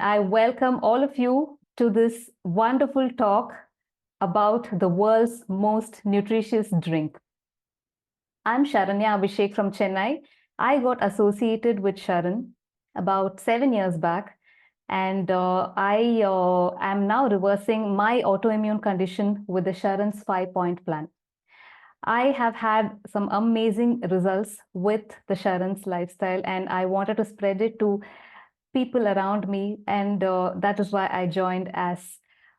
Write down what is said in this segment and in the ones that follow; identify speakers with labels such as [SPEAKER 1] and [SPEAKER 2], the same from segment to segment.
[SPEAKER 1] I welcome all of you to this wonderful talk about the world's most nutritious drink. I'm Sharanya Abhishek from Chennai. I got associated with SHARAN about 7 years back, and I am now reversing my autoimmune condition with the SHARAN's 5-point plan. I have had some amazing results with the SHARAN's lifestyle, and I wanted to spread it to people around me, and that is why I joined as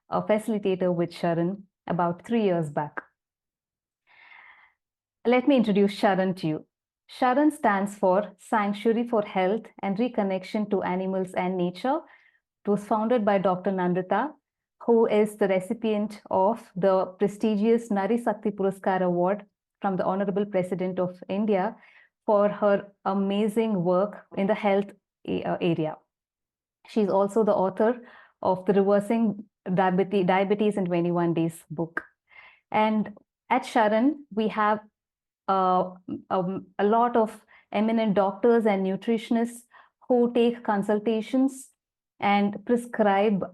[SPEAKER 1] a facilitator with SHARAN about 3 years back. Let me introduce SHARAN to you. SHARAN stands for Sanctuary for Health and Reconnection to Animals and Nature. It was founded by Dr. Nandita, who is the recipient of the prestigious Nari Sakti Puraskar Award from the Honorable President of India for her amazing work in the health area. She's also the author of the Reversing Diabetes in 21 Days book. And at SHARAN, we have a lot of eminent doctors and nutritionists who take consultations and prescribe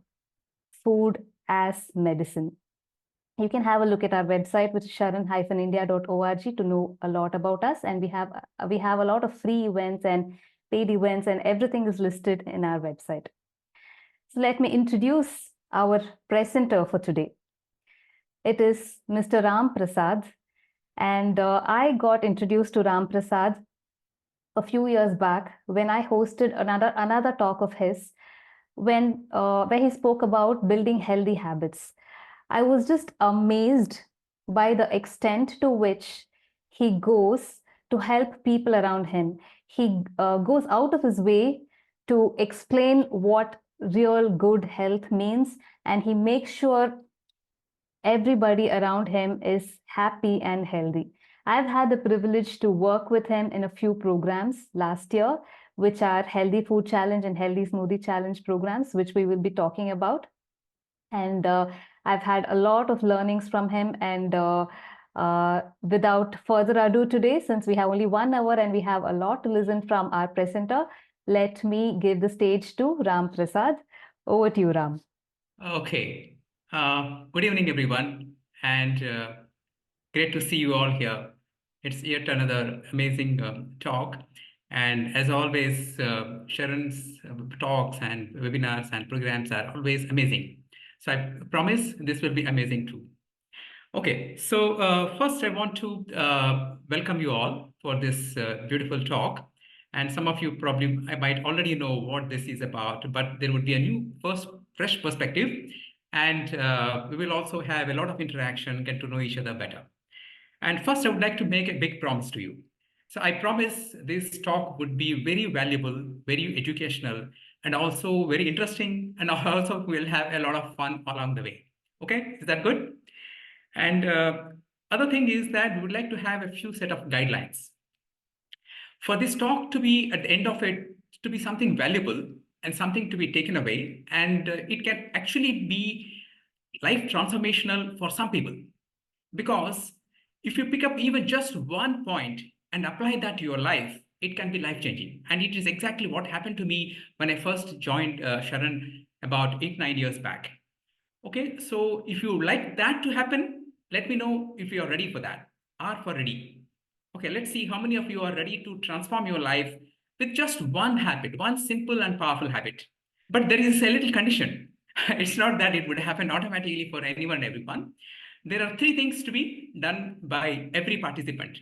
[SPEAKER 1] food as medicine. You can have a look at our website, which is sharan-india.org, to know a lot about us. And we have a lot of free events and paid events, and everything is listed in our website. So let me introduce our presenter for today. It is Mr. Ram Prasad. And I got introduced to Ram Prasad a few years back when I hosted another talk of his where he spoke about building healthy habits. I was just amazed by the extent to which he goes to help people around him. He goes out of his way to explain what real good health means, and he makes sure everybody around him is happy and healthy. I've had the privilege to work with him in a few programs last year, which are Healthy Food Challenge and Healthy Smoothie Challenge programs, which we will be talking about. And I've had a lot of learnings from him. And without further ado today, since we have only 1 hour and we have a lot to listen from our presenter, let me give the stage to Ram Prasad. Over to you, Ram.
[SPEAKER 2] Okay. Good evening, everyone, and great to see you all here. It's yet another amazing talk. And as always, SHARAN's talks and webinars and programs are always amazing. So I promise this will be amazing too. Okay, so first I want to welcome you all for this beautiful talk. And some of you probably I might already know what this is about, but there would be a new fresh perspective. And we will also have a lot of interaction, get to know each other better. And first, I would like to make a big promise to you. So I promise this talk would be very valuable, very educational, and also very interesting. And also we'll have a lot of fun along the way. Okay, is that good? And other thing is that we would like to have a few set of guidelines. For this talk to be at the end of it, to be something valuable and something to be taken away, and it can actually be life transformational for some people. Because if you pick up even just one point and apply that to your life, it can be life-changing. And it is exactly what happened to me when I first joined SHARAN about 8-9 years back. Okay, so if you like that to happen, let me know if you are ready for that. Are for ready. Okay, let's see how many of you are ready to transform your life with just one habit, one simple and powerful habit. But there is a little condition. It's not that it would happen automatically for anyone and everyone. There are 3 things to be done by every participant.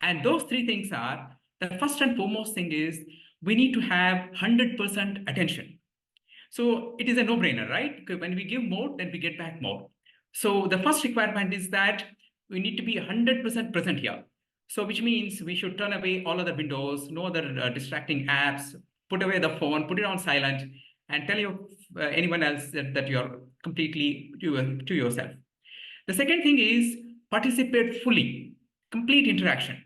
[SPEAKER 2] And those 3 things are, the first and foremost thing is we need to have 100% attention. So it is a no-brainer, right? Because when we give more, then we get back more. So the first requirement is that we need to be 100% present here. So which means we should turn away all other windows, no other distracting apps, put away the phone, put it on silent, and tell anyone else that you're completely to yourself. The second thing is participate fully, complete interaction.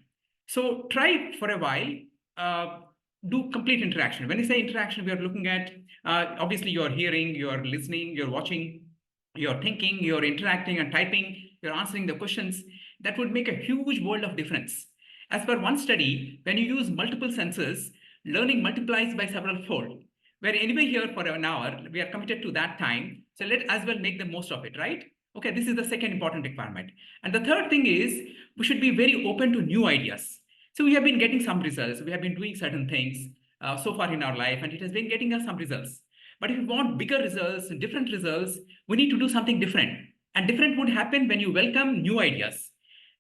[SPEAKER 2] So try for a while, do complete interaction. When you say interaction, we are looking at, obviously you're hearing, you're listening, you're watching, you're thinking, you're interacting and typing, you're answering the questions. That would make a huge world of difference. As per one study, when you use multiple senses, learning multiplies by several fold. We're anyway here for an hour. We are committed to that time. So let as well make the most of it, right? Okay, this is the second important requirement. And the third thing is we should be very open to new ideas. So we have been getting some results. We have been doing certain things so far in our life, and it has been getting us some results. But if we want bigger results, different results, we need to do something different. And different would happen when you welcome new ideas.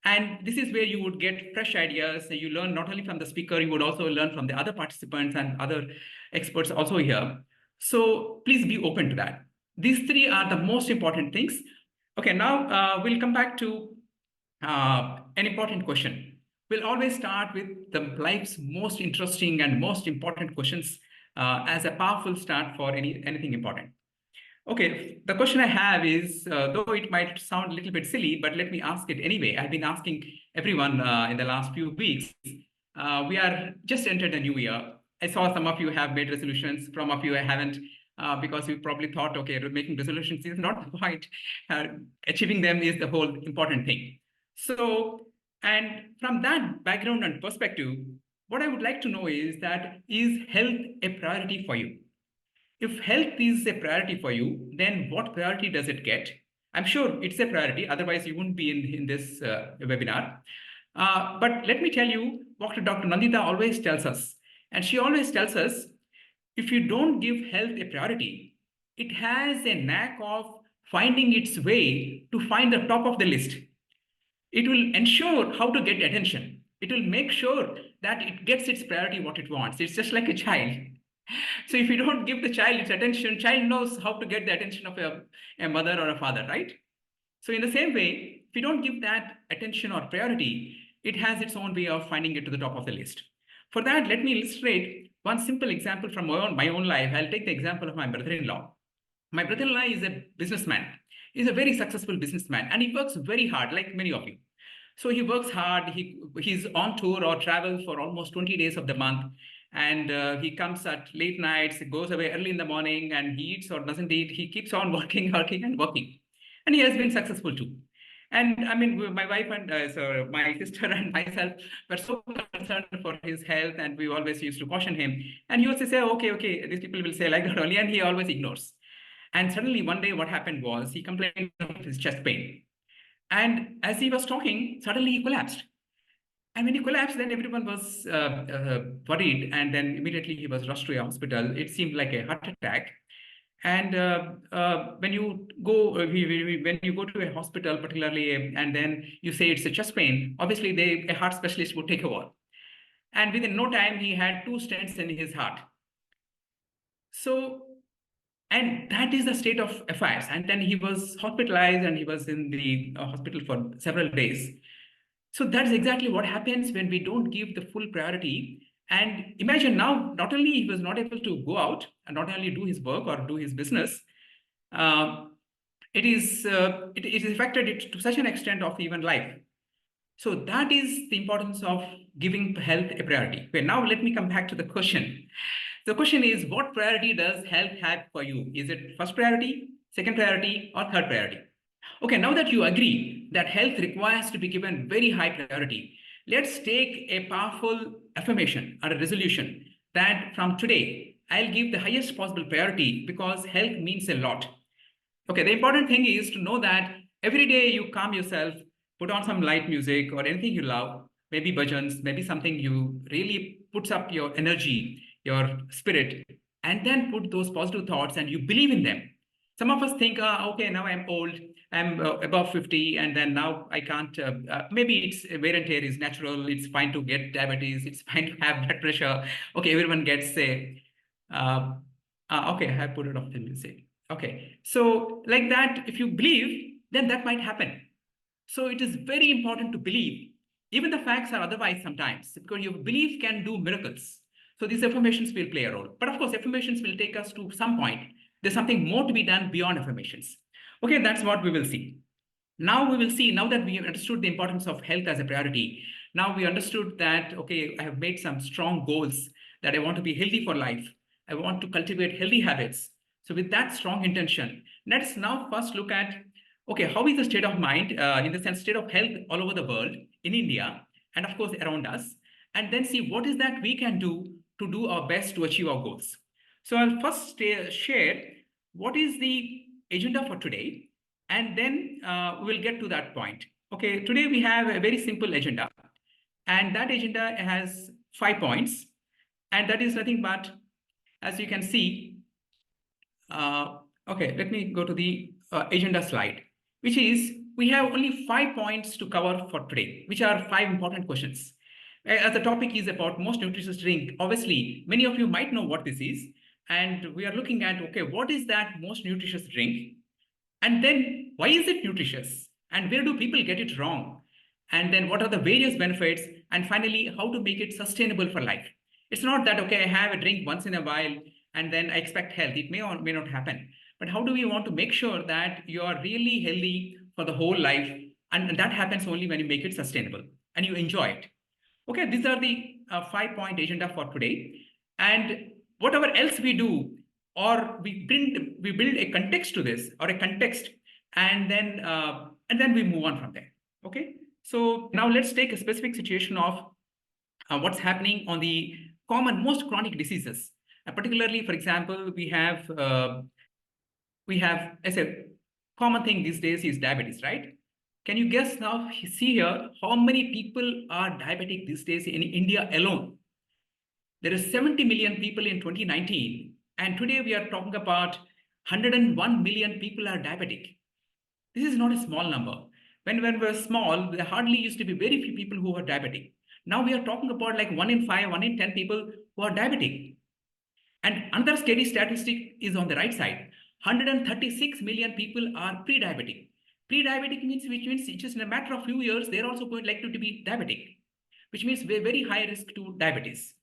[SPEAKER 2] And this is where you would get fresh ideas. You learn not only from the speaker, you would also learn from the other participants and other experts also here. So please be open to that. These three are the most important things. Okay, now we'll come back to an important question. We'll always start with the life's most interesting and most important questions as a powerful start for anything important. Okay, the question I have is, though it might sound a little bit silly, but let me ask it anyway. I've been asking everyone in the last few weeks. We are just entered a new year. I saw some of you have made resolutions. Some of you I haven't, because you probably thought, okay, making resolutions is not the point. Achieving them is the whole important thing. So, and from that background and perspective, what I would like to know is that, is health a priority for you? If health is a priority for you, then what priority does it get? I'm sure it's a priority, otherwise you wouldn't be in this webinar. But let me tell you what Dr. Nandita always tells us. And she always tells us, if you don't give health a priority, it has a knack of finding its way to find the top of the list. It will ensure how to get attention. It will make sure that it gets its priority what it wants. It's just like a child. So if you don't give the child its attention, child knows how to get the attention of a mother or a father, right? So in the same way, if you don't give that attention or priority, it has its own way of finding it to the top of the list. For that, let me illustrate one simple example from my own life. I'll take the example of my brother-in-law. My brother-in-law is a businessman. He's a very successful businessman, and he works very hard, like many of you. So he works hard. He's on tour or travel for almost 20 days of the month. And he comes at late nights, goes away early in the morning, and he eats or doesn't eat. He keeps on working, working, and working. And he has been successful too. And I mean, my wife and so my sister and myself were so concerned for his health, and we always used to caution him. And he used to say, okay, these people will say like that only, and he always ignores. And suddenly one day what happened was he complained of his chest pain. And as he was talking, suddenly he collapsed. And when he collapsed, then everyone was worried. And then immediately he was rushed to a hospital. It seemed like a heart attack. And when you go to a hospital, particularly, and then you say it's a chest pain, obviously a heart specialist would take over. And within no time, he had 2 stents in his heart. So, and that is the state of affairs. And then he was hospitalized, and he was in the hospital for several days. So that's exactly what happens when we don't give the full priority. And imagine now, not only he was not able to go out and not only do his work or do his business, it is affected it to such an extent of even life. So that is the importance of giving health a priority. Okay, now let me come back to the question. The question is, what priority does health have for you? Is it first priority, second priority, or third priority? Okay, now that you agree that health requires to be given very high priority, let's take a powerful affirmation or a resolution that from today, I'll give the highest possible priority because health means a lot. Okay, the important thing is to know that every day you calm yourself, put on some light music or anything you love, maybe bhajans, maybe something you really puts up your energy, your spirit, and then put those positive thoughts and you believe in them. Some of us think, okay, now I'm old, I'm above 50, and then now I can't, maybe it's wear and tear is natural, it's fine to get diabetes, it's fine to have blood pressure. Okay, everyone gets okay, I have put it off the music. Okay, so like that, if you believe, then that might happen. So it is very important to believe. Even the facts are otherwise sometimes, because your belief can do miracles. So these affirmations will play a role. But of course, affirmations will take us to some point. There's something more to be done beyond affirmations. Okay, that's what we will see. Now we will see, now that we have understood the importance of health as a priority, now we understood that, okay, I have made some strong goals that I want to be healthy for life. I want to cultivate healthy habits. So with that strong intention, let's now first look at, okay, how is the state of mind, in the sense state of health all over the world, in India, and of course around us, and then see what is that we can do to do our best to achieve our goals. So I'll first share what is the agenda for today, and then we'll get to that point. Okay, today we have a very simple agenda, and that agenda has 5 points, and that is nothing but, as you can see, okay, let me go to the agenda slide, which is we have only 5 points to cover for today, which are 5 important questions. As the topic is about most nutritious drink, obviously, many of you might know what this is. And we are looking at, okay, what is that most nutritious drink? And then why is it nutritious? And where do people get it wrong? And then what are the various benefits? And finally, how to make it sustainable for life. It's not that, okay, I have a drink once in a while and then I expect health. It may or may not happen. But how do we want to make sure that you are really healthy for the whole life? And that happens only when you make it sustainable and you enjoy it. Okay, these are the 5 point agenda for today. And whatever else we do, or we build a context to this, or a context, and then we move on from there. Okay, so now let's take a specific situation of what's happening on the most chronic diseases. Particularly, for example, we have as a common thing these days is diabetes, right? Can you guess now, see here, how many people are diabetic these days in India alone? There is 70 million people in 2019, and today we are talking about 101 million people are diabetic. This is not a small number. When we were small, there hardly used to be very few people who were diabetic. Now we are talking about like 1 in 5, 1 in 10 people who are diabetic. And another scary statistic is on the right side. 136 million people are pre-diabetic. Pre-diabetic means, which means just in a matter of few years, they're also going likely to be diabetic, which means we're very high risk to diabetes.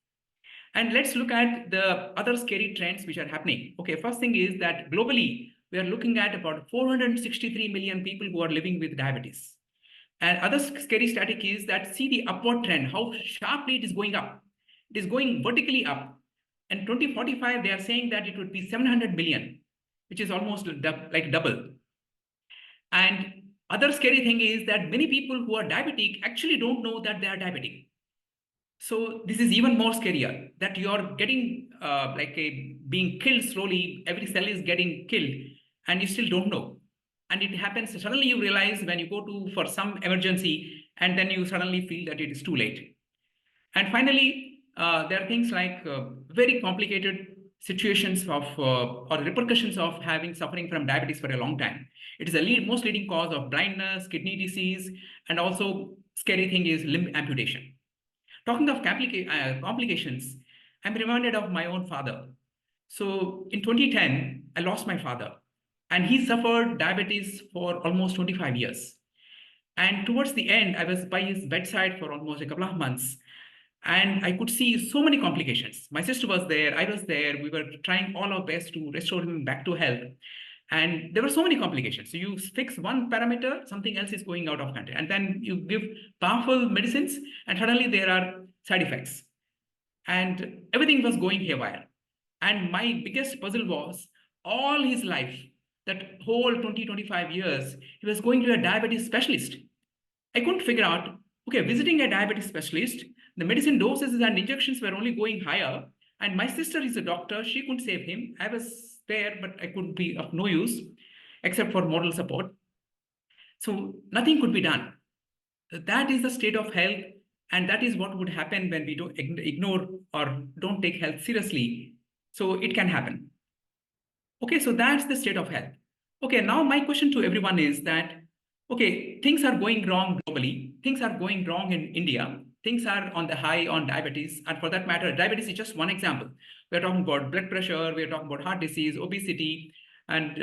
[SPEAKER 2] And let's look at the other scary trends which are happening. Okay, first thing is that globally, we are looking at about 463 million people who are living with diabetes. And other scary static is that see the upward trend, how sharply it is going up. It is going vertically up. And 2045, they are saying that it would be 700 million, which is almost like double. And other scary thing is that many people who are diabetic actually don't know that they are diabetic. So this is even more scarier, that you're getting being killed slowly. Every cell is getting killed and you still don't know. And it happens, suddenly you realize when you go to for some emergency, and then you suddenly feel that it is too late. And finally, there are things like very complicated situations of or repercussions of having suffering from diabetes for a long time. It is the most leading cause of blindness, kidney disease, and also scary thing is limb amputation. Talking of complications, I'm reminded of my own father. So in 2010, I lost my father, and he suffered diabetes for almost 25 years. And towards the end, I was by his bedside for almost a couple of months, and I could see so many complications. My sister was there, I was there. We were trying all our best to restore him back to health. And there were so many complications. So you fix one parameter, something else is going out of control. And then you give powerful medicines, and suddenly there are side effects. And everything was going haywire. And my biggest puzzle was all his life, that whole 20, 25 years, he was going to a diabetes specialist. I couldn't figure out, okay, visiting a diabetes specialist, the medicine doses and injections were only going higher. And my sister is a doctor, she couldn't save him. I was there, but I couldn't be of no use except for moral support. So nothing could be done. That is the state of health. And that is what would happen when we don't ignore or don't take health seriously. So it can happen. Okay, so that's the state of health. Okay, now my question to everyone is that, okay, things are going wrong globally. Things are going wrong in India. Things are on the high on diabetes. And for that matter, diabetes is just one example. We're talking about blood pressure, we're talking about heart disease, obesity, and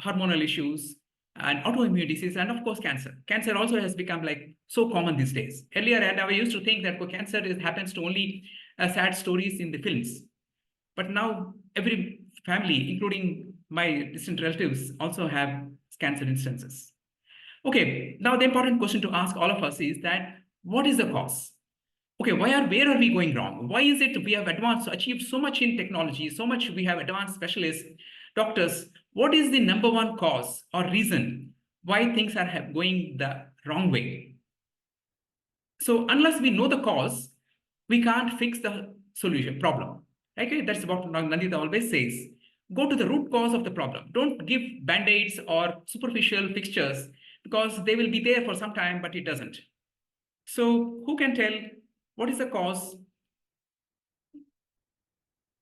[SPEAKER 2] hormonal issues, and autoimmune disease, and of course, cancer. Cancer also has become like so common these days. Earlier, and I used to think that cancer happens to only sad stories in the films. But now every family, including my distant relatives, also have cancer instances. Okay, now the important question to ask all of us is that what is the cause? Okay, where are we going wrong? Why is it we have achieved so much in technology, so much we have advanced specialists, doctors? What is the number one cause or reason why things are going the wrong way? So unless we know the cause, we can't fix the solution problem. Okay, that's what Nandita always says. Go to the root cause of the problem. Don't give band-aids or superficial fixtures because they will be there for some time, but it doesn't. So who can tell what is the cause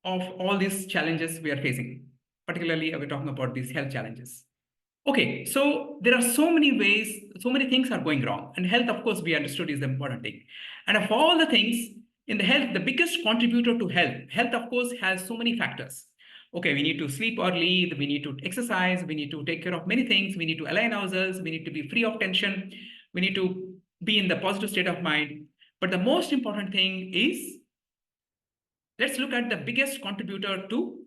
[SPEAKER 2] of all these challenges we are facing? Particularly, we're talking about these health challenges. Okay, so there are so many ways, so many things are going wrong. And health, of course, we understood is the important thing. And of all the things in the health, the biggest contributor to health, of course, has so many factors. Okay, we need to sleep early, we need to exercise, we need to take care of many things, we need to align ourselves, we need to be free of tension, we need to be in the positive state of mind. But the most important thing is, let's look at the biggest contributor to,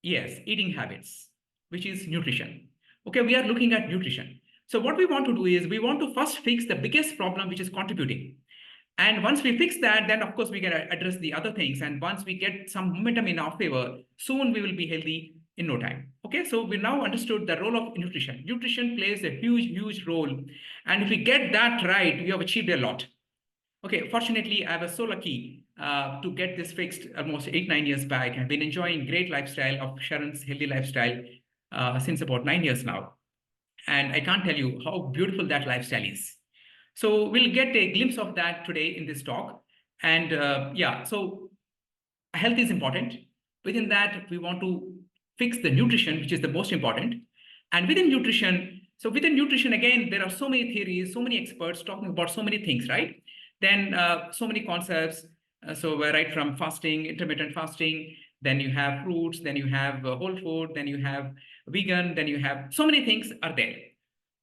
[SPEAKER 2] yes, eating habits, which is nutrition. Okay, we are looking at nutrition. So what we want to do is we want to first fix the biggest problem which is contributing. And once we fix that, then of course we can address the other things. And once we get some momentum in our favor, soon we will be healthy in no time. Okay, so we now understood the role of nutrition. Nutrition plays a huge, huge role. And if we get that right, we have achieved a lot. Okay, fortunately, I was so lucky to get this fixed almost 8, 9 years back. I've been enjoying great lifestyle of SHARAN's healthy lifestyle since about 9 years now. And I can't tell you how beautiful that lifestyle is. So we'll get a glimpse of that today in this talk. And yeah, so health is important. Within that, we want to fix the nutrition, which is the most important. And within nutrition, again, there are so many theories, so many experts talking about so many things, right? Then so many concepts. So right from fasting, intermittent fasting, then you have fruits, then you have whole food, then you have vegan, then you have so many things are there.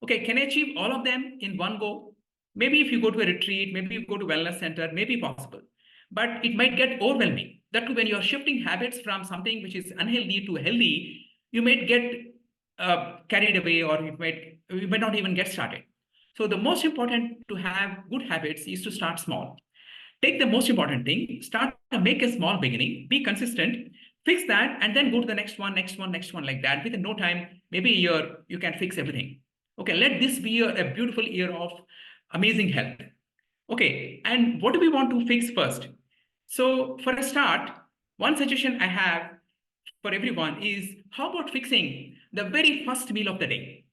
[SPEAKER 2] Okay, can I achieve all of them in one go? Maybe if you go to a retreat, maybe you go to wellness center, maybe possible. But it might get overwhelming. That too, when you're shifting habits from something which is unhealthy to healthy, you might get carried away, or you might not even get started. So the most important to have good habits is to start small. Take the most important thing, start to make a small beginning, be consistent, fix that, and then go to the next one, next one, next one, like that. Within no time, maybe a year, you can fix everything. Okay, let this be a beautiful year of amazing health. Okay, and what do we want to fix first? So for a start, one suggestion I have for everyone is, how about fixing the very first meal of the day?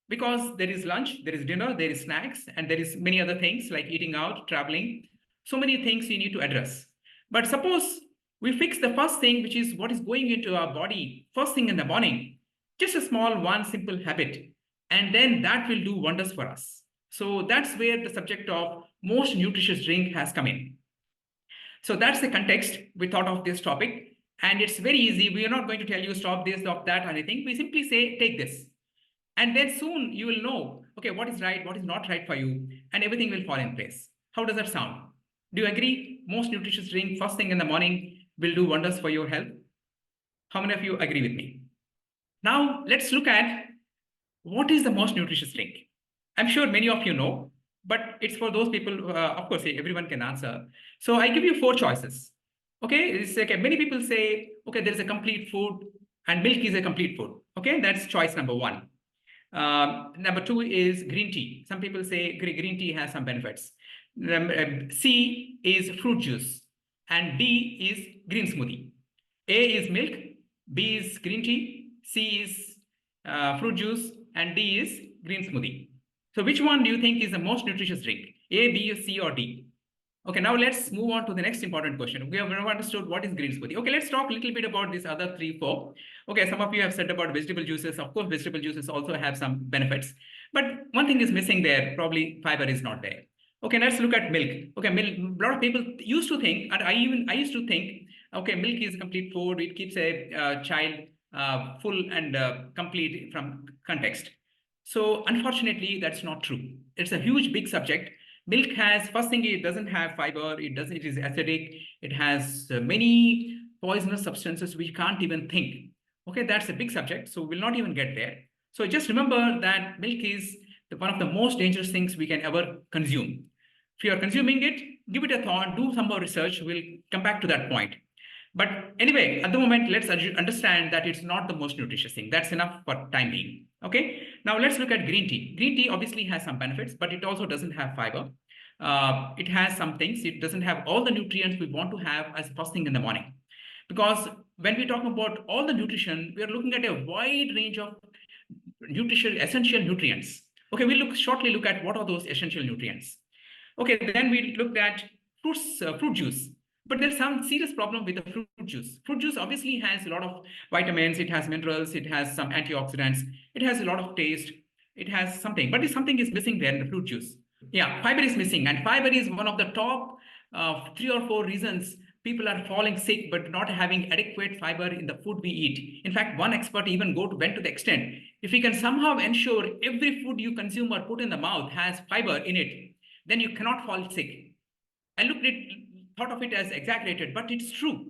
[SPEAKER 2] Because there is lunch, there is dinner, there is snacks, and there is many other things like eating out, traveling, so many things you need to address. But suppose we fix the first thing, which is what is going into our body first thing in the morning, just a small one simple habit, and then that will do wonders for us. So that's where the subject of most nutritious drink has come in. So that's the context we thought of this topic. And it's very easy. We are not going to tell you stop this, stop that, or anything. We simply say, take this. And then soon you will know, okay, what is right, what is not right for you, and everything will fall in place. How does that sound? Do you agree? Most nutritious drink first thing in the morning will do wonders for your health. How many of you agree with me? Now let's look at what is the most nutritious drink. I'm sure many of you know, but it's for those people, of course, everyone can answer. So I give you 4 choices. Okay, it's like many people say, okay, there's a complete food and milk is a complete food. Okay, that's choice number 1. Number 2 is green tea. Some people say green tea has some benefits. C is fruit juice, and D is green smoothie. A is milk, B is green tea, C is fruit juice, and D is green smoothie. So which one do you think is the most nutritious drink? A, B, C, or D? Okay, now let's move on to the next important question. We have now understood what is green smoothie. Okay, let's talk a little bit about these other 3, 4. Okay, some of you have said about vegetable juices. Of course, vegetable juices also have some benefits. But one thing is missing there, probably fiber is not there. Okay, let's look at milk. Okay, milk, a lot of people used to think, and I used to think, okay, milk is complete food. It keeps a child full and complete from context. So unfortunately, that's not true. It's a huge, big subject. Milk has, first thing, it doesn't have fiber. It is acidic. It has many poisonous substances we can't even think. Okay, that's a big subject. So we'll not even get there. So just remember that milk is one of the most dangerous things we can ever consume. If you are consuming it, give it a thought, do some more research. We'll come back to that point. But anyway, at the moment, let's understand that it's not the most nutritious thing. That's enough for time being. Okay, now let's look at green tea. Green tea obviously has some benefits, but it also doesn't have fiber. It has some things. It doesn't have all the nutrients we want to have as first thing in the morning. Because when we talk about all the nutrition, we are looking at a wide range of nutrition, essential nutrients. Okay, we'll shortly look at what are those essential nutrients. Okay, then we looked at fruit juice. But there's some serious problem with the fruit juice. Fruit juice obviously has a lot of vitamins, it has minerals, it has some antioxidants, it has a lot of taste, it has something, but something is missing there in the fruit juice. Yeah, fiber is missing, and fiber is one of the top 3 or 4 reasons people are falling sick but not having adequate fiber in the food we eat. In fact, one expert even went to the extent, if we can somehow ensure every food you consume or put in the mouth has fiber in it, then you cannot fall sick. And look, thought of it as exaggerated, but it's true,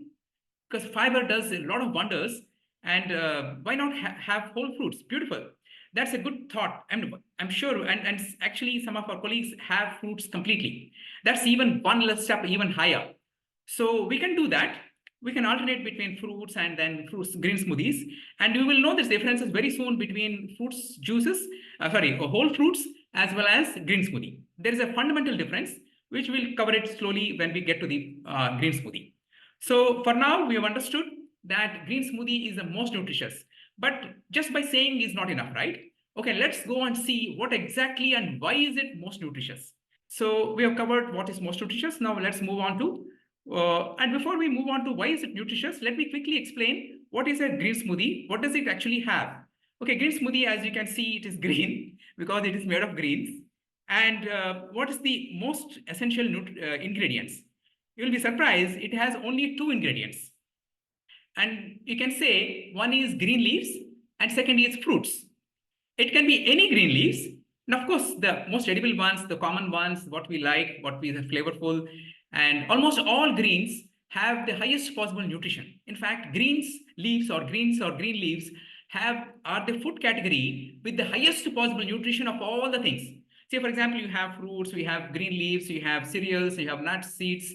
[SPEAKER 2] because fiber does a lot of wonders. And why not have whole fruits? Beautiful. That's a good thought. I'm sure, and actually some of our colleagues have fruits completely. That's even one less step even higher. So we can do that. We can alternate between fruits and then green smoothies, and we will know this differences very soon between fruits juices, whole fruits as well as green smoothie. There is a fundamental difference which we'll cover it slowly when we get to the green smoothie. So for now, we have understood that green smoothie is the most nutritious, but just by saying is not enough, right? Okay, let's go and see what exactly and why is it most nutritious. So we have covered what is most nutritious. Now let's move on to, and before we move on to why is it nutritious, let me quickly explain what is a green smoothie. What does it actually have? Okay, green smoothie, as you can see, it is green because it is made of greens. And what is the most essential ingredients? You'll be surprised, it has only 2 ingredients. And you can say one is green leaves and second is fruits. It can be any green leaves. And of course, the most edible ones, the common ones, what we like, what we are flavorful, and almost all greens have the highest possible nutrition. In fact, greens or green leaves are the food category with the highest possible nutrition of all the things. Say, for example, you have fruits, we have green leaves, you have cereals, you have nuts, seeds,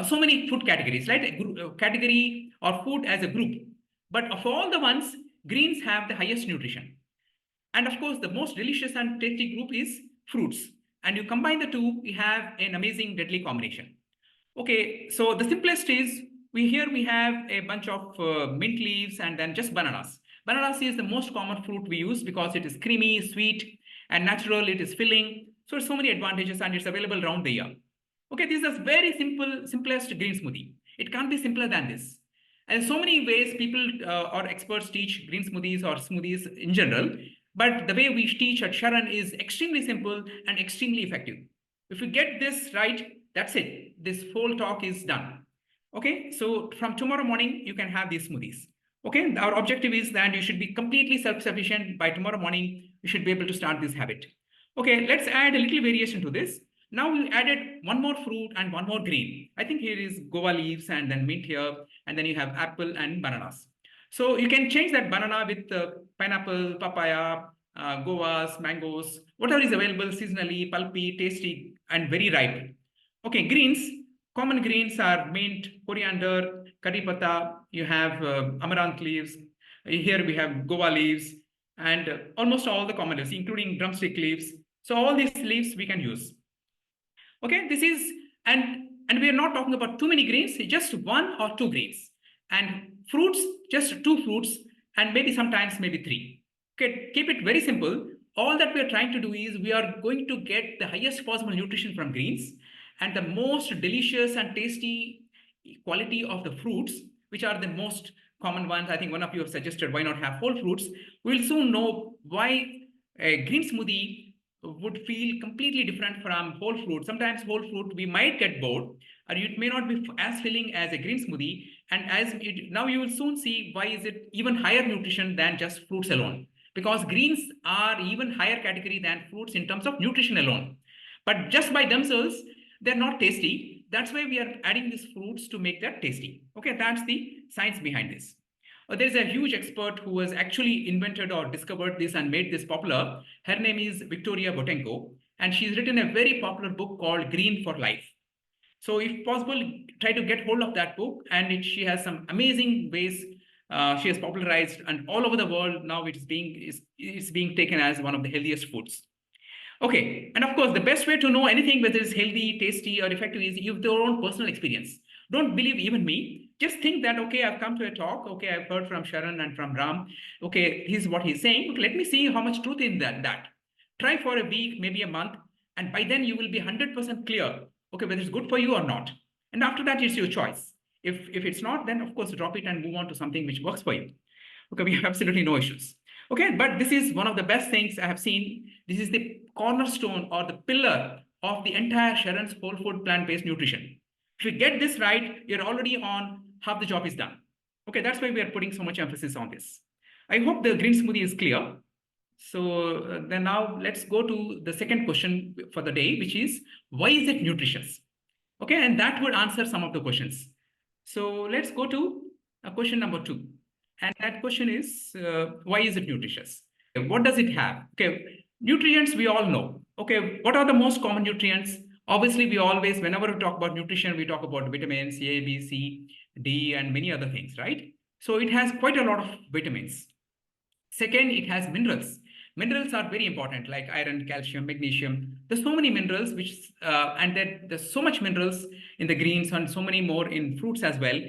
[SPEAKER 2] so many food categories, right? Category or food as a group. But of all the ones, greens have the highest nutrition. And of course, the most delicious and tasty group is fruits. And you combine the two, you have an amazing, deadly combination. Okay, so the simplest is, we have a bunch of mint leaves and then just bananas. Bananas is the most common fruit we use because it is creamy, sweet, and natural. It is filling. So many advantages, and it's available around the year. Okay, this is a very simplest green smoothie. It can't be simpler than this. And so many ways people or experts teach green smoothies or smoothies in general. But the way we teach at SHARAN is extremely simple and extremely effective. If you get this right, that's it. This whole talk is done. Okay, so from tomorrow morning, you can have these smoothies. Okay, our objective is that you should be completely self-sufficient by tomorrow morning. You should be able to start this habit. Okay, let's add a little variation to this. Now we added one more fruit and one more green. I think here is guava leaves and then mint here, and then you have apple and bananas. So you can change that banana with pineapple, papaya, guavas, mangoes, whatever is available seasonally, pulpy, tasty, and very ripe. Okay, greens. Common greens are mint, coriander, curry pata. You have amaranth leaves. Here we have guava leaves, and almost all the common leaves, including drumstick leaves. So all these leaves we can use. Okay, this is, and we are not talking about too many greens, just 1 or 2 greens. And fruits, just 2 fruits, and maybe sometimes maybe 3. Okay, keep it very simple. All that we are trying to do is we are going to get the highest possible nutrition from greens and the most delicious and tasty quality of the fruits, which are the most common ones. I think one of you have suggested why not have whole fruits. We'll soon know why a green smoothie would feel completely different from whole fruit. Sometimes whole fruit we might get bored, or it may not be as filling as a green smoothie. And now you will soon see why is it even higher nutrition than just fruits alone, because greens are even higher category than fruits in terms of nutrition alone. But just by themselves, they're not tasty. That's why we are adding these fruits to make that tasty. Okay, that's the science behind this. There's a huge expert who has actually invented or discovered this and made this popular. Her name is Victoria Botenko, and she's written a very popular book called Green for Life. So if possible, try to get hold of that book, and she has some amazing ways she has popularized, and all over the world now it's being taken as one of the healthiest foods. Okay, and of course, the best way to know anything, whether it's healthy, tasty, or effective, is your own personal experience. Don't believe even me. just think that, okay, I've come to a talk. Okay, I've heard from Sharan and from Ram. Okay, here's what he's saying. Okay, let me see how much truth in that. Try for a week, maybe a month, and by then you will be 100% clear, okay, whether it's good for you or not. And after that, it's your choice. If it's not, then of course drop it and move on to something which works for you. Okay, we have absolutely no issues. Okay, but this is one of the best things I have seen. This is the cornerstone or the pillar of the entire Sharon's whole food plant-based nutrition. If you get this right, you're already on half the job is done. Okay, that's why we are putting so much emphasis on this. I hope the green smoothie is clear. So then now let's go to the second question for the day, which is why is it nutritious? Okay, and that would answer some of the questions. So let's go to question number 2. And that question is, why is it nutritious? What does it have? Okay, nutrients we all know. Okay, what are the most common nutrients? Obviously, we always, whenever we talk about nutrition, we talk about vitamins A, B, C, D, and many other things, right? So it has quite a lot of vitamins. Second, it has minerals. Minerals are very important, like iron, calcium, magnesium. There's so many minerals, and then there's so much minerals in the greens and so many more in fruits as well.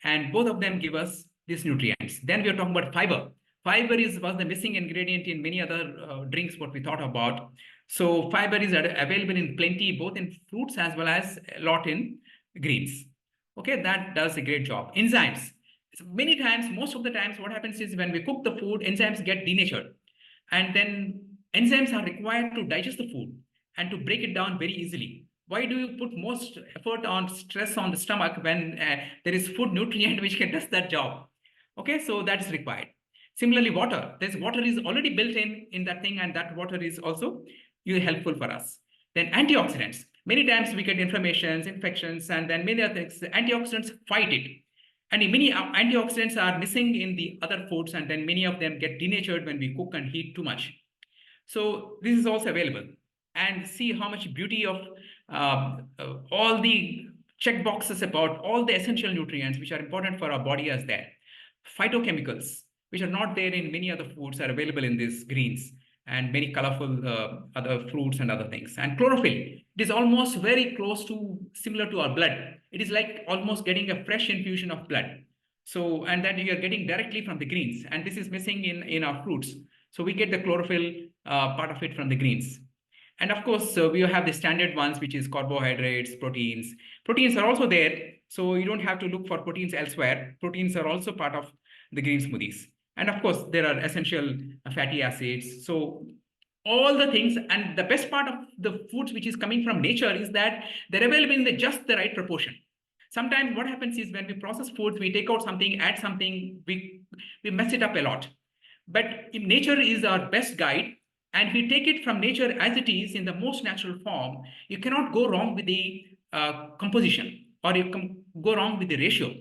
[SPEAKER 2] And both of them give us these nutrients. Then we are talking about fiber. Fiber was the missing ingredient in many other drinks, what we thought about. So fiber is available in plenty, both in fruits as well as a lot in greens. Okay, that does a great job. Enzymes. So many times, most of the times, what happens is when we cook the food, enzymes get denatured. And then enzymes are required to digest the food and to break it down very easily. Why do you put most effort on stress on the stomach when there is food nutrient which can does that job? Okay, so that's required. Similarly, water. There's water is already built in that thing, and that water is also helpful for us. Then antioxidants. Many times we get inflammations, infections, and then many other things. The antioxidants fight it. And many antioxidants are missing in the other foods, and then many of them get denatured when we cook and heat too much. So this is also available. And see how much beauty of all the check boxes about all the essential nutrients which are important for our body as there. Phytochemicals, which are not there in many other foods, are available in these greens and many colorful other fruits and other things. And chlorophyll, it is almost very close to similar to our blood. It is like almost getting a fresh infusion of blood. So, and that you are getting directly from the greens, and this is missing in our fruits. So we get the chlorophyll part of it from the greens. And of course, we have the standard ones, which is carbohydrates, proteins. Proteins are also there, so you don't have to look for proteins elsewhere. Proteins are also part of the green smoothies. And of course, there are essential fatty acids. So all the things, and the best part of the foods which is coming from nature is that they're available in just the right proportion. Sometimes what happens is when we process foods, we take out something, add something, we mess it up a lot. But if nature is our best guide, and we take it from nature as it is in the most natural form, you cannot go wrong with the composition, or you can go wrong with the ratio.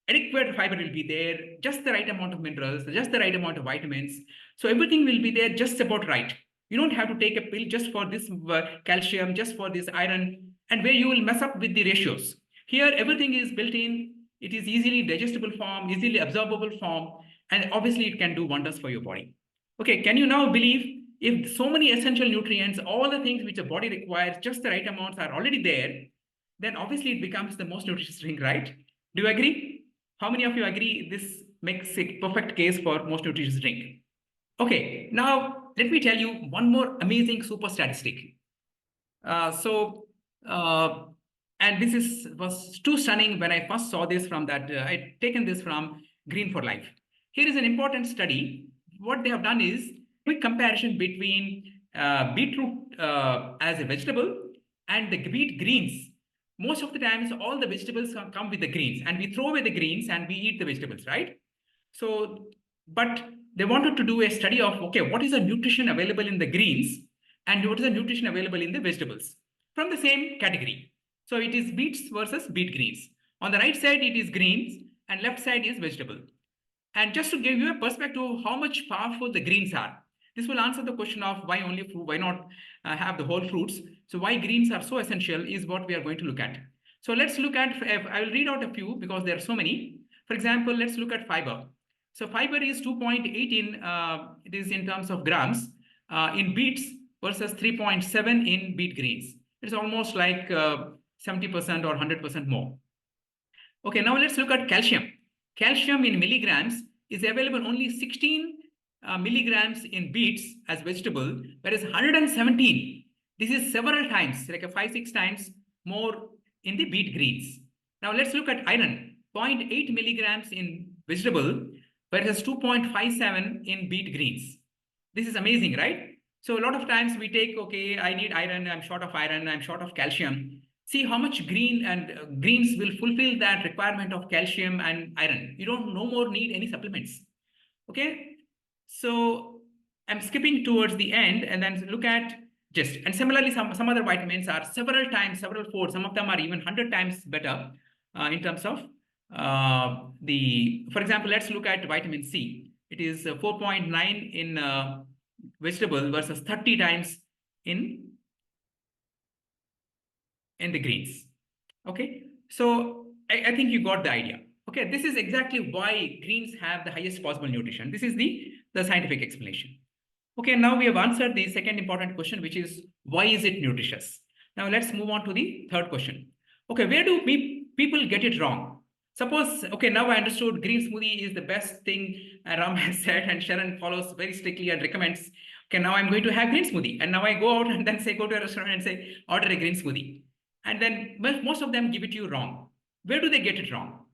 [SPEAKER 2] Adequate fiber will be there, just the right amount of minerals, just the right amount of vitamins. So everything will be there just about right. You don't have to take a pill just for this calcium, just for this iron, and where you will mess up with the ratios. Here, everything is built in. It is easily digestible form, easily absorbable form, and obviously it can do wonders for your body. Okay, can you now believe if so many essential nutrients, all the things which the body requires, just the right amounts are already there, then obviously it becomes the most nutritious drink, right? Do you agree? How many of you agree this makes a perfect case for most nutritious drink? Okay, now let me tell you one more amazing super statistic. Uh, and this was too stunning when I first saw this from that. I'd taken this from Green for Life. Here is an important study. What they have done is quick comparison between beetroot as a vegetable and the beet greens. Most of the times, all the vegetables come with the greens, and we throw away the greens and we eat the vegetables, right? So, but they wanted to do a study of, okay, what is the nutrition available in the greens and what is the nutrition available in the vegetables from the same category. So it is beets versus beet greens. On the right side, it is greens, and left side is vegetable. And just to give you a perspective of how much powerful the greens are, this will answer the question of why only fruit, why not have the whole fruits. So why greens are so essential is what we are going to look at. So let's look at, I will read out a few because there are so many. For example, let's look at fiber. So fiber is 2.8 it is in terms of grams in beets versus 3.7 in beet greens. It's almost like 70% or 100% more. Okay, now let's look at calcium. Calcium in milligrams is available only 16 milligrams in beets as vegetable, whereas 117. This is several times, like a 5-6 times more in the beet greens. Now let's look at iron. 0.8 milligrams in vegetable, whereas 2.57 in beet greens. This is amazing, right? So a lot of times we take, okay, I need iron, I'm short of iron, I'm short of calcium. See how much green and greens will fulfill that requirement of calcium and iron. You don't no more need any supplements. Okay, so I'm skipping towards the end and then look at just, and similarly some other vitamins are several times, several fold, some of them are even 100 times better in terms of for example, let's look at vitamin C. It is 4.9 in vegetable versus 30 times in the greens. Okay, so I think you got the idea. Okay, this is exactly why greens have the highest possible nutrition. This is the scientific explanation. Okay, now we have answered the second important question, which is why is it nutritious? Now let's move on to the third question. Okay, where do people get it wrong? Suppose, okay, now I understood green smoothie is the best thing Ram has said, and Sharan follows very strictly and recommends, okay, now I'm going to have green smoothie. And now I go out and then say, go to a restaurant and say, order a green smoothie. And then most of them give it to you wrong. Where do they get it wrong?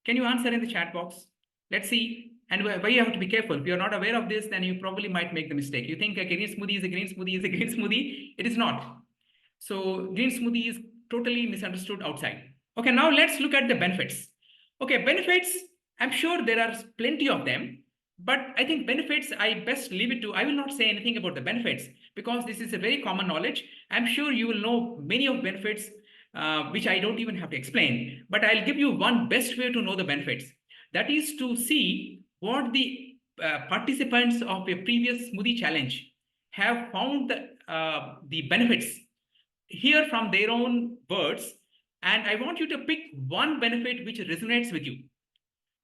[SPEAKER 2] Can you answer in the chat box? Let's see. And why you have to be careful. If you're not aware of this, then you probably might make the mistake. You think a green smoothie is a green smoothie is a green smoothie. It is not. So green smoothie is totally misunderstood outside. Okay, now let's look at the benefits. Okay, benefits, I'm sure there are plenty of them, but I think benefits, I best leave it to, I will not say anything about the benefits because this is a very common knowledge. I'm sure you will know many of benefits, which I don't even have to explain, but I'll give you one best way to know the benefits. That is to see what the participants of a previous smoothie challenge have found the benefits here from their own words. And I want you to pick one benefit which resonates with you.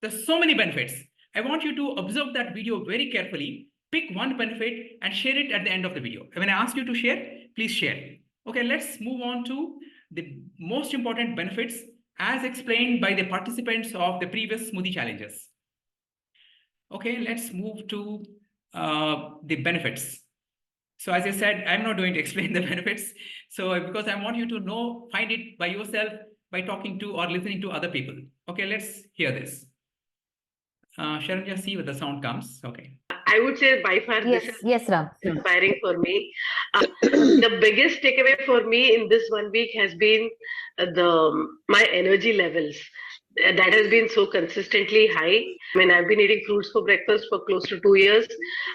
[SPEAKER 2] There's so many benefits. I want you to observe that video very carefully, pick one benefit and share it at the end of the video. When I ask you to share, please share. Okay, let's move on to the most important benefits as explained by the participants of the previous smoothie challenges. Okay, let's move to the benefits. So as I said, I'm not going to explain the benefits. So because I want you to know, find it by yourself by talking to or listening to other people. Okay, let's hear this. Sharan, just see where the sound comes. Okay.
[SPEAKER 3] I would say by far
[SPEAKER 1] Yes,
[SPEAKER 3] this is
[SPEAKER 1] yes, Ram.
[SPEAKER 3] inspiring for me. The biggest takeaway for me in this 1 week has been my energy levels. That has been so consistently high. I mean, I've been eating fruits for breakfast for close to 2 years,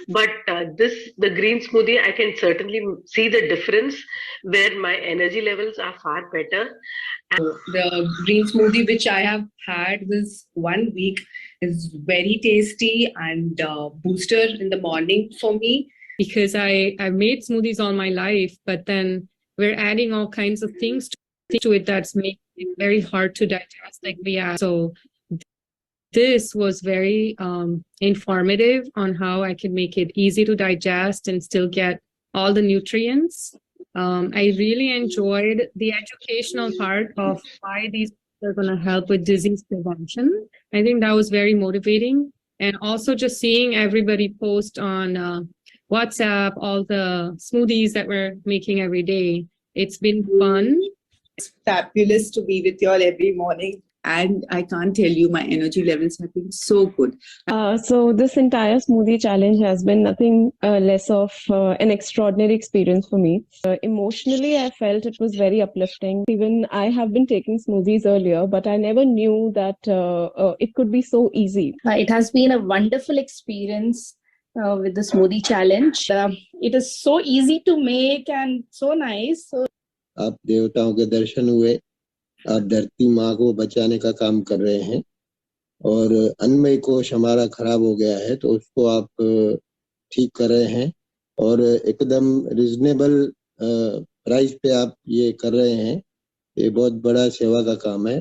[SPEAKER 3] but the green smoothie, I can certainly see the difference where my energy levels are far better.
[SPEAKER 4] The green smoothie which I have had this 1 week is very tasty and booster in the morning for me.
[SPEAKER 5] Because I've made smoothies all my life, but then we're adding all kinds of things to it that's making it very hard to digest like we are. So this was very informative on how I can make it easy to digest and still get all the nutrients. I really enjoyed the educational part of why these are going to help with disease prevention. I think that was very motivating. And also just seeing everybody post on WhatsApp, all the smoothies that we're making every day. It's been fun.
[SPEAKER 6] It's fabulous to be with you all every morning. And I can't tell you, my energy levels have been so good.
[SPEAKER 7] So this entire smoothie challenge has been nothing less of an extraordinary experience for me. Emotionally, I felt it was very uplifting. Even I have been taking smoothies earlier, but I never knew that it could be so easy.
[SPEAKER 8] It has been a wonderful experience with the smoothie challenge. It is so easy to make and so nice. So,
[SPEAKER 9] आप देवताओं के दर्शन हुए, आप धरती माँ को बचाने का काम कर रहे हैं और अन्नमय कोश हमारा खराब हो गया है तो उसको आप ठीक कर रहे हैं और एकदम रीजनेबल प्राइस पे आप ये कर रहे हैं. ये बहुत बड़ा सेवा का काम है.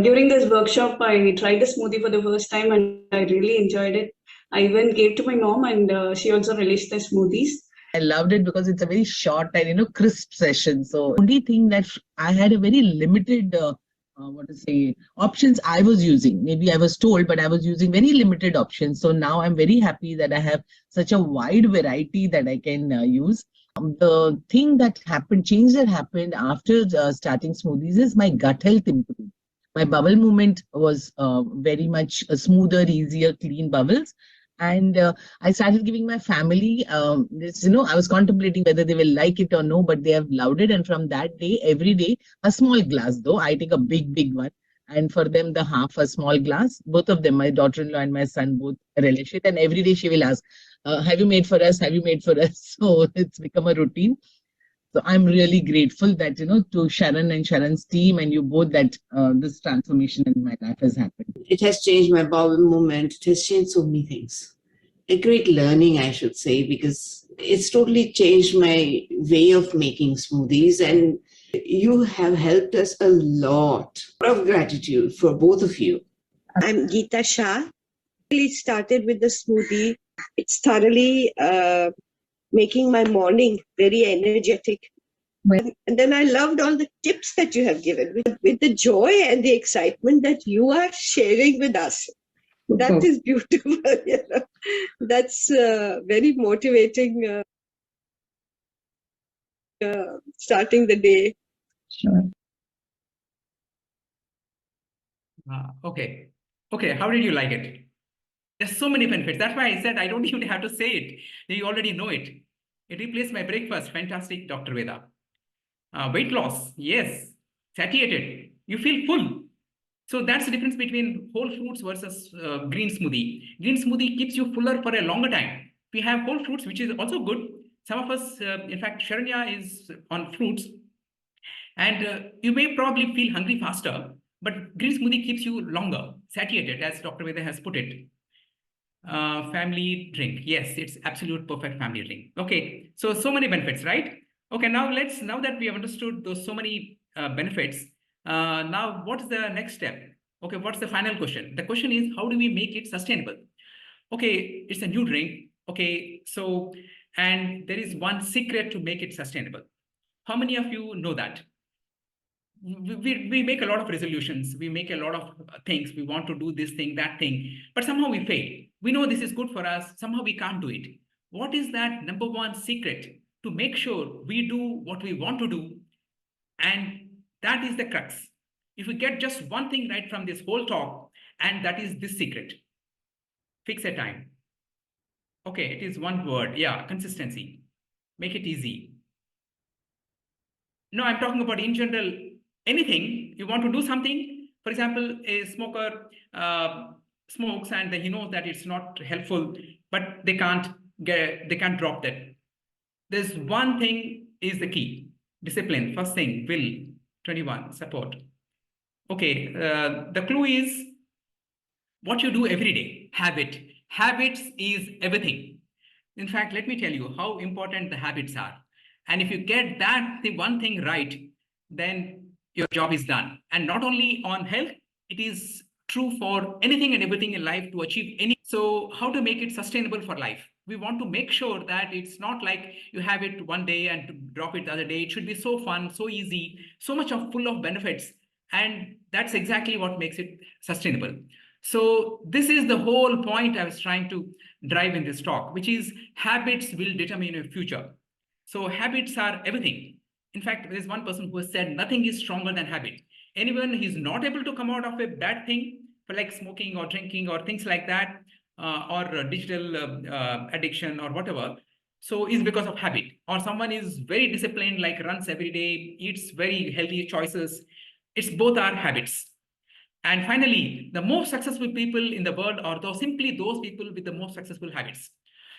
[SPEAKER 10] During this workshop, I tried the smoothie for the first time and I really enjoyed it. I even gave to my mom and she also relished the smoothies.
[SPEAKER 11] I loved it because it's a very short and crisp session. So only thing that I had a very limited what to say, options I was using. Maybe I was told, but I was using very limited options. So now I'm very happy that I have such a wide variety that I can use. The thing that happened, change that happened after starting smoothies is my gut health improved. My bowel movement was very much smoother, easier, clean bowels. And I started giving my family this, I was contemplating whether they will like it or no, but they have loved it. And from that day, every day, a small glass, though I take a big one. And for them, the half a small glass, both of them, my daughter-in-law and my son, both relish it. And every day she will ask, have you made for us? Have you made for us? So it's become a routine. So I'm really grateful that, to Sharan and Sharan's team and you both that this transformation in my life has happened.
[SPEAKER 6] It has changed my bowel movement. It has changed so many things. A great learning, I should say, because it's totally changed my way of making smoothies, and you have helped us a lot. A lot of gratitude for both of you.
[SPEAKER 12] I'm Geeta Shah. Really started with the smoothie. It's thoroughly making my morning very energetic. And then I loved all the tips that you have given with the joy and the excitement that you are sharing with us. That is beautiful. That's very motivating starting the day.
[SPEAKER 8] Sure.
[SPEAKER 2] Okay. How did you like it? There's so many benefits. That's why I said I don't even have to say it. You already know it. It replaced my breakfast. Fantastic, Dr. Veda. Weight loss. Yes. Satiated. You feel full. So that's the difference between whole fruits versus green smoothie. Green smoothie keeps you fuller for a longer time. We have whole fruits, which is also good. Some of us, in fact, Sharanya is on fruits. And you may probably feel hungry faster, but green smoothie keeps you longer, satiated, as Dr. Veda has put it. Family drink. Yes, it's absolute perfect family drink. Okay, so many benefits, right? Okay, now that we have understood those so many benefits, now what's the next step? Okay, what's the final question? The question is, how do we make it sustainable? Okay, it's a new drink. Okay, so, and there is one secret to make it sustainable. How many of you know that? We make a lot of resolutions, we make a lot of things, we want to do this thing, that thing, but somehow we fail. We know this is good for us, somehow we can't do it. What is that number one secret to make sure we do what we want to do? And that is the crux. If we get just one thing right from this whole talk, and that is this secret: fix a time. Okay, it is one word. Yeah, consistency. Make it easy. No, I'm talking about in general. Anything you want to do something, for example, a smoker smokes and he knows that it's not helpful, but they can't drop that. There's one thing is the key: discipline. First thing, will. 21, support. Okay, the clue is what you do every day. Habits is everything. In fact, let me tell you how important the habits are. And if you get the one thing right, then your job is done. And not only on health, it is true for anything and everything in life to achieve any. So how to make it sustainable for life? We want to make sure that it's not like you have it one day and to drop it the other day. It should be so fun, so easy, so much of full of benefits. And that's exactly what makes it sustainable. So this is the whole point I was trying to drive in this talk, which is habits will determine your future. So habits are everything. In fact, there's one person who has said nothing is stronger than habit. Anyone who is not able to come out of a bad thing, for like smoking or drinking or things like that, or digital addiction or whatever, so is because of habit. Or someone is very disciplined, like runs every day, eats very healthy choices. It's both are habits. And finally, the most successful people in the world are simply those people with the most successful habits.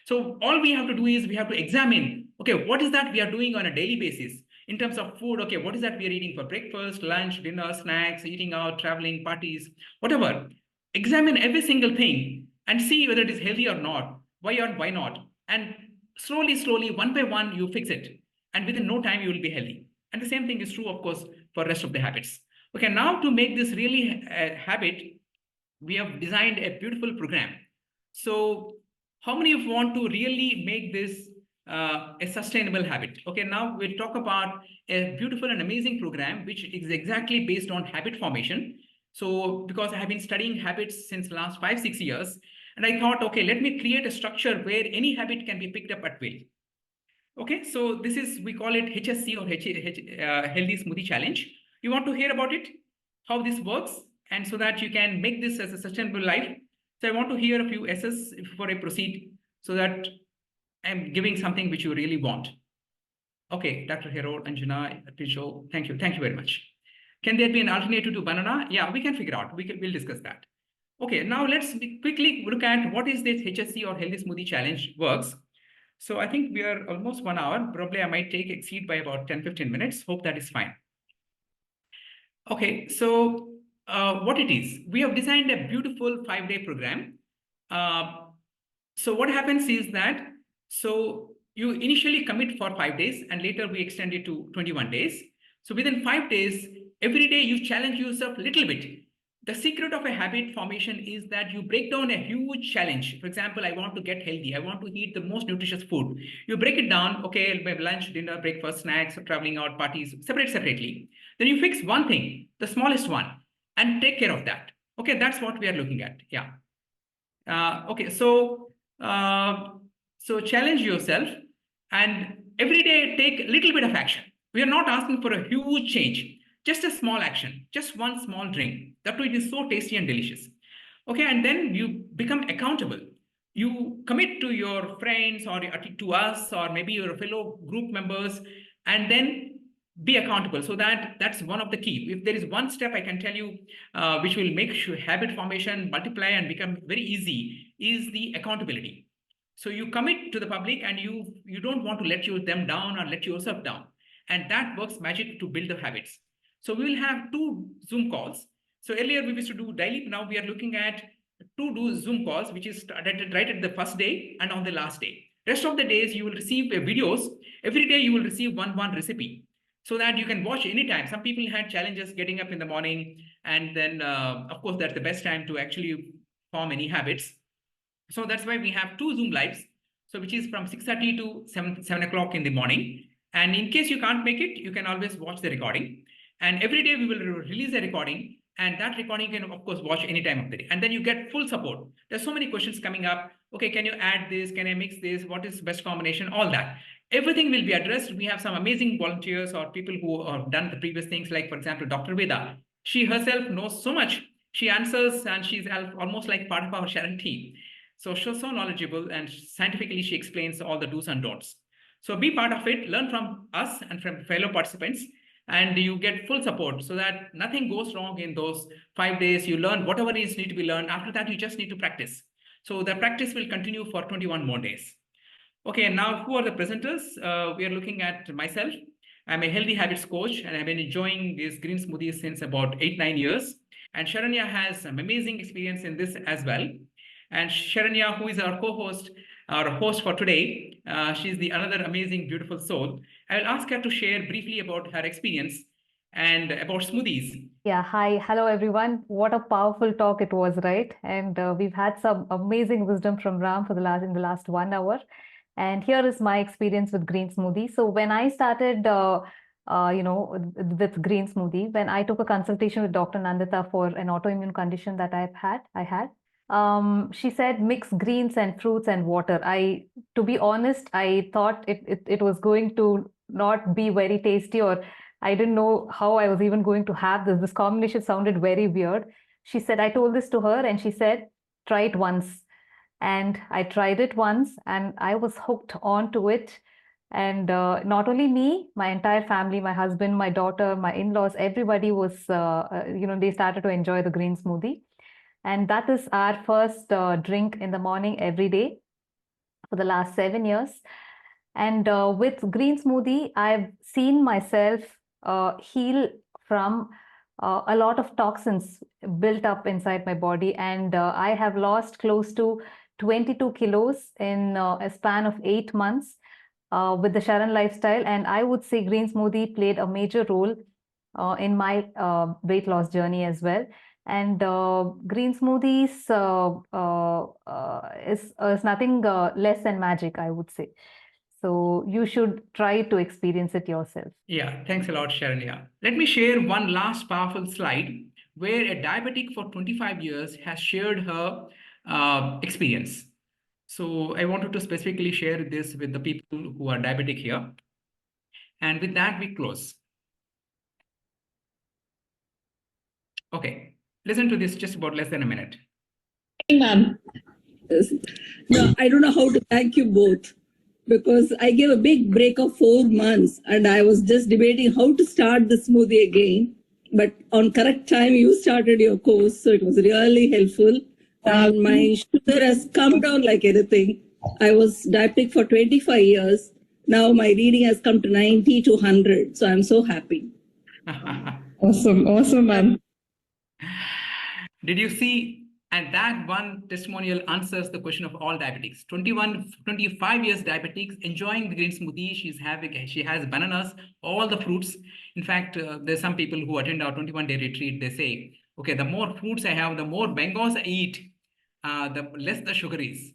[SPEAKER 2] So all we have to do is we have to examine, okay, what is that we are doing on a daily basis in terms of food? Okay, what is that we are eating for breakfast, lunch, dinner, snacks, eating out, traveling, parties, whatever. Examine every single thing and see whether it is healthy or not, why or why not. And slowly, one by one, you fix it. And within no time, you will be healthy. And the same thing is true, of course, for the rest of the habits. Okay, now to make this really a habit, we have designed a beautiful program. So how many of you want to really make this a sustainable habit. Okay, now we'll talk about a beautiful and amazing program which is exactly based on habit formation. So because I have been studying habits since the last 5-6 years, and I thought, okay, let me create a structure where any habit can be picked up at will. Okay, so this is, we call it HSC or Healthy Smoothie Challenge. You want to hear about it, how this works, and so that you can make this as a sustainable life. So I want to hear a few S's before I proceed, so that I'm giving something which you really want. Okay, Dr. Hero, Anjana, Tisho, thank you. Thank you very much. Can there be an alternative to banana? Yeah, we can figure out. We'll discuss that. Okay, now let's quickly look at what is this HSC or Healthy Smoothie Challenge works. So I think we are almost 1 hour. Probably I might exceed by about 10-15 minutes. Hope that is fine. Okay, so what it is, we have designed a beautiful 5-day program. So what happens is that, so you initially commit for 5 days and later we extend it to 21 days. So within 5 days, every day you challenge yourself a little bit. The secret of a habit formation is that you break down a huge challenge. For example, I want to get healthy. I want to eat the most nutritious food. You break it down. Okay, lunch, dinner, breakfast, snacks, traveling out, parties, separately. Then you fix one thing, the smallest one, and take care of that. Okay, that's what we are looking at. Yeah. Okay, so challenge yourself and every day take a little bit of action. We are not asking for a huge change. Just a small action, just one small drink. That way it is so tasty and delicious. Okay, and then you become accountable. You commit to your friends or to us or maybe your fellow group members, and then be accountable. So that's one of the key. If there is one step I can tell you which will make sure habit formation multiply and become very easy, is the accountability. So you commit to the public and you don't want to let them down or let yourself down. And that works magic to build the habits. So we will have 2 Zoom calls. So earlier we used to do daily. Now we are looking at 2 Zoom calls, which is right at the first day and on the last day. Rest of the days you will receive videos. Every day you will receive one recipe, so that you can watch anytime. Some people had challenges getting up in the morning, and then of course that's the best time to actually form any habits. So that's why we have 2 Zoom lives. So which is from 6:30 to 7 o'clock in the morning. And in case you can't make it, you can always watch the recording. And every day we will release a recording, and that recording you can of course watch any time of the day. And then you get full support. There's so many questions coming up. Okay, can you add this? Can I mix this? What is best combination? All that. Everything will be addressed. We have some amazing volunteers or people who have done the previous things, like for example, Dr. Veda. She herself knows so much. She answers and she's almost like part of our SHARAN team. So she's so knowledgeable and scientifically she explains all the do's and don'ts. So be part of it, learn from us and from fellow participants, and you get full support so that nothing goes wrong in those 5 days. You learn whatever needs to be learned. After that, you just need to practice. So the practice will continue for 21 more days. Okay, now who are the presenters? We are looking at myself. I'm a healthy habits coach and I've been enjoying these green smoothies since about 8-9 years. And Sharanya has some amazing experience in this as well. And Sharanya, who is our co-host, our host for today, she's the another amazing, beautiful soul. I will ask her to share briefly about her experience and about smoothies.
[SPEAKER 1] Yeah, hi. Hello, everyone. What a powerful talk it was, right? And we've had some amazing wisdom from Ram in the last 1 hour. And here is my experience with green smoothie. So when I started, with green smoothie, when I took a consultation with Dr. Nandita for an autoimmune condition that I had, she said mix greens and fruits and water. To be honest, I thought it was going to not be very tasty, or I didn't know how I was even going to have this. This combination sounded very weird. She said, I told this to her and she said, try it once. And I tried it once and I was hooked onto it. And not only me, my entire family, my husband, my daughter, my in-laws, everybody was, they started to enjoy the green smoothie. And that is our first drink in the morning every day for the last 7 years. And with green smoothie, I've seen myself heal from a lot of toxins built up inside my body. And I have lost close to 22 kilos in a span of 8 months with the SHARAN lifestyle. And I would say green smoothie played a major role in my weight loss journey as well. And green smoothies is nothing less than magic, I would say. So you should try to experience it yourself.
[SPEAKER 2] Yeah, thanks a lot, Sharon. Yeah. Let me share one last powerful slide where a diabetic for 25 years has shared her experience. So I wanted to specifically share this with the people who are diabetic here. And with that, we close. Okay, listen to this just about less than a minute.
[SPEAKER 13] Hey, ma'am. No, I don't know how to thank you both because I gave a big break of 4 months and I was just debating how to start the smoothie again. But on correct time, you started your course, so it was really helpful. My sugar has come down like anything. I was diabetic for 25 years. Now my reading has come to 90 to 100. So I'm so happy. Awesome, ma'am.
[SPEAKER 2] Did you see? And that one testimonial answers the question of all diabetics. 25 years diabetics enjoying the green smoothie. She has bananas, all the fruits. In fact, there's some people who attend our 21-day retreat. They say, okay, the more fruits I have, the more bangos I eat, the less the sugar is.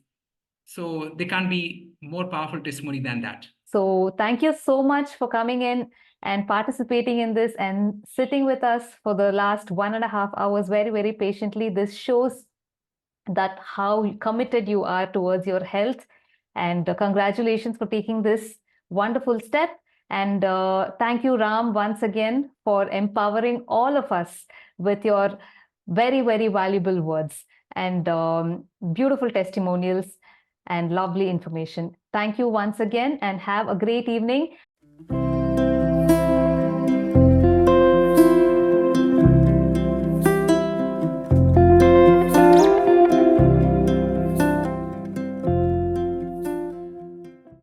[SPEAKER 2] So there can't be more powerful testimony than that.
[SPEAKER 1] So thank you so much for coming in and participating in this and sitting with us for the last 1.5 hours very, very patiently. This shows that how committed you are towards your health. And congratulations for taking this wonderful step. And thank you, Ram, once again for empowering all of us with your very, very valuable words and beautiful testimonials and lovely information. Thank you once again and have a great evening.